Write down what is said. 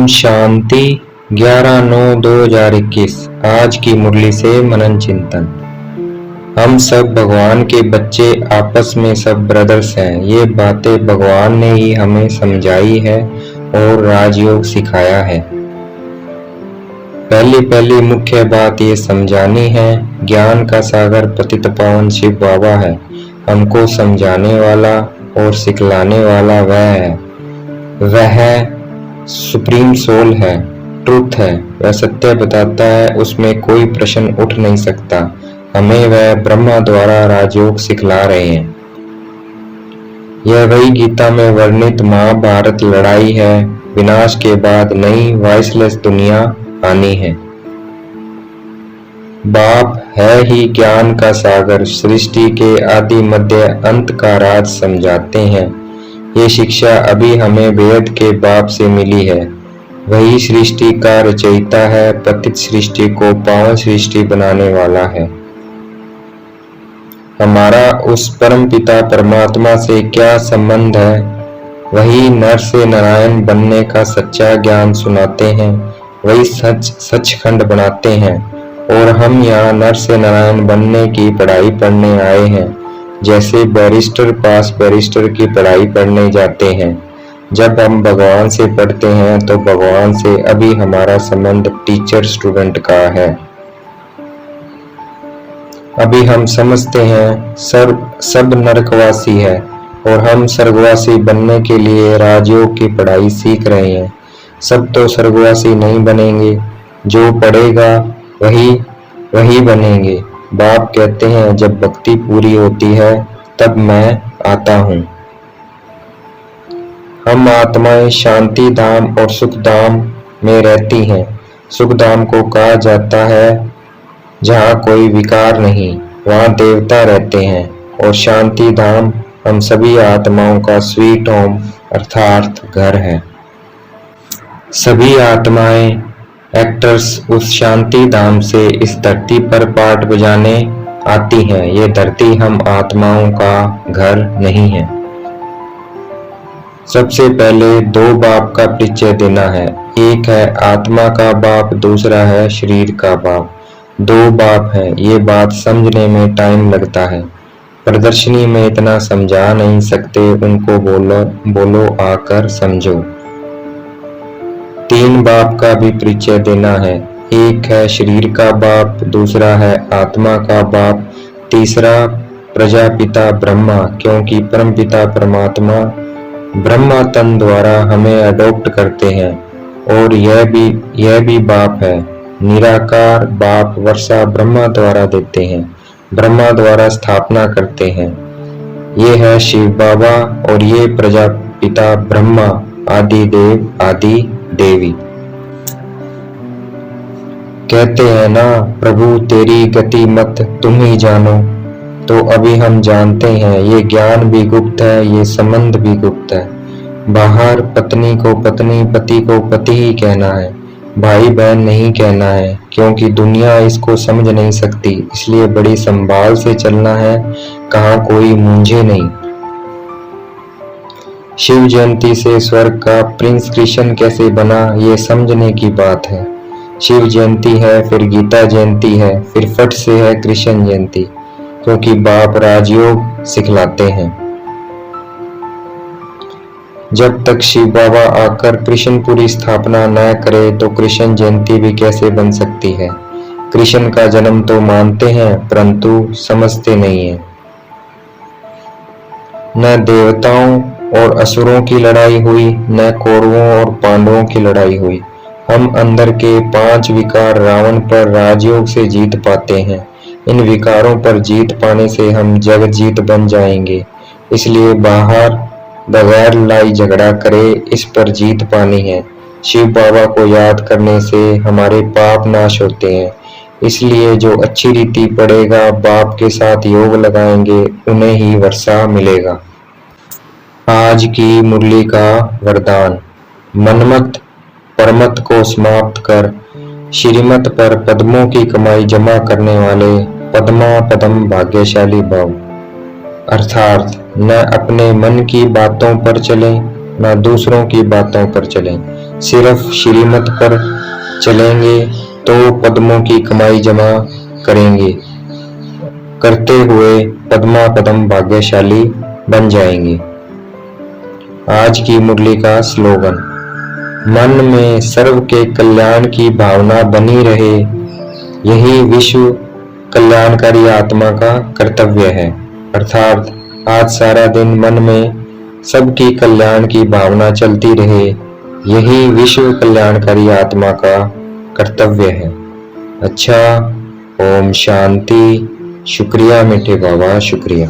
ओम शांति। 11/9/2021 आज की मुरली से मनन चिंतन। हम सब भगवान के बच्चे, आपस में सब ब्रदर्स हैं। ये बातें भगवान ने ही हमें समझाई है और राजयोग सिखाया है। पहली मुख्य बात ये समझानी है, ज्ञान का सागर पतित पावन शिव बाबा है। हमको समझाने वाला और सिखलाने वाला वह सुप्रीम सोल है, ट्रुथ है। वह सत्य बताता है, उसमें कोई प्रश्न उठ नहीं सकता। हमें वह ब्रह्मा द्वारा राजयोग सिखला रहे हैं। यह वही गीता में वर्णित महाभारत लड़ाई है। विनाश के बाद नई वॉइसलेस दुनिया आनी है। बाप है ही ज्ञान का सागर, सृष्टि के आदि मध्य अंत का राज समझाते हैं। ये शिक्षा अभी हमें वेद के बाप से मिली है। वही सृष्टि का रचयिता है, पतित सृष्टि को पावन सृष्टि बनाने वाला है। हमारा उस परम पिता परमात्मा से क्या संबंध है? वही नर से नारायण बनने का सच्चा ज्ञान सुनाते हैं, वही सचखंड बनाते हैं। और हम यहाँ नर से नारायण बनने की पढ़ाई पढ़ने आए हैं। जैसे बैरिस्टर पास बैरिस्टर की पढ़ाई पढ़ने जाते हैं। जब हम भगवान से पढ़ते हैं तो भगवान से अभी हमारा संबंध टीचर स्टूडेंट का है। अभी हम समझते हैं सब नरकवासी है और हम स्वर्गवासी बनने के लिए राजयोग की पढ़ाई सीख रहे हैं। सब तो स्वर्गवासी नहीं बनेंगे, जो पढ़ेगा वही बनेंगे। बाप कहते हैं, जब भक्ति पूरी होती है तब मैं आता हूँ। हम आत्माएं शांति धाम और सुख धाम में रहती हैं। सुख धाम को कहा जाता है जहाँ कोई विकार नहीं, वहाँ देवता रहते हैं। और शांति धाम हम सभी आत्माओं का स्वीट होम अर्थात घर है। सभी आत्माएं एक्टर्स उस शांति धाम से इस धरती पर पाठ बजाने आती हैं। ये धरती हम आत्माओं का घर नहीं है। सबसे पहले दो बाप का परिचय देना है। एक है आत्मा का बाप, दूसरा है शरीर का बाप। दो बाप है, ये बात समझने में टाइम लगता है। प्रदर्शनी में इतना समझा नहीं सकते, उनको बोलो आकर समझो। तीन बाप का भी परिचय देना है। एक है शरीर का बाप, दूसरा है आत्मा का बाप, तीसरा प्रजापिता ब्रह्मा, क्योंकि परमपिता परमात्मा ब्रह्मा तन द्वारा हमें अडॉप्ट करते हैं। और यह भी बाप है। निराकार बाप वर्षा ब्रह्मा द्वारा देते हैं, ब्रह्मा द्वारा स्थापना करते हैं। ये है शिव बाबा और ये प्रजापिता ब्रह्मा, आदि देव आदि देवी। कहते हैं ना, प्रभु तेरी गति मत तुम ही जानो। तो अभी हम जानते हैं, ये ज्ञान भी गुप्त है, ये संबंध भी गुप्त है। बाहर पत्नी को पत्नी, पति को पति ही कहना है, भाई बहन नहीं कहना है, क्योंकि दुनिया इसको समझ नहीं सकती। इसलिए बड़ी संभाल से चलना है, कहाँ कोई मूंझे नहीं। शिव जयंती से स्वर्ग का प्रिंस कृष्ण कैसे बना, ये समझने की बात है। शिव जयंती है, फिर गीता जयंती है, फिर फट से है कृष्ण जयंती, क्योंकि बाप राजयोग सिखलाते हैं। जब तक शिव बाबा आकर कृष्णपुरी स्थापना न करे तो कृष्ण जयंती भी कैसे बन सकती है। कृष्ण का जन्म तो मानते हैं, परंतु समझते नहीं है। न देवताओं और असुरों की लड़ाई हुई, न कौरवों और पांडवों की लड़ाई हुई। हम अंदर के 5 विकार रावण पर राजयोग से जीत पाते हैं। इन विकारों पर जीत पाने से हम जगत जीत बन जाएंगे। इसलिए बाहर बगैर लड़ाई झगड़ा करे, इस पर जीत पानी है। शिव बाबा को याद करने से हमारे पाप नाश होते हैं। इसलिए जो अच्छी रीति पढ़ेगा, बाप के साथ योग लगाएंगे, उन्हें ही वर्षा मिलेगा। आज की मुरली का वरदान, मनमत परमत को समाप्त कर श्रीमत पर पद्मों की कमाई जमा करने वाले पद्मा पदम भाग्यशाली भव। अर्थात न अपने मन की बातों पर चलें, न दूसरों की बातों पर चलें। सिर्फ श्रीमत पर चलेंगे तो पद्मों की कमाई जमा करेंगे, करते हुए पद्मा पदम भाग्यशाली बन जाएंगे। आज की मुरली का स्लोगन, मन में सर्व के कल्याण की भावना बनी रहे, यही विश्व कल्याणकारी आत्मा का कर्तव्य है। अर्थात आज सारा दिन मन में सबकी कल्याण की भावना चलती रहे, यही विश्व कल्याणकारी आत्मा का कर्तव्य है। अच्छा, ओम शांति। शुक्रिया मीठे बाबा, शुक्रिया।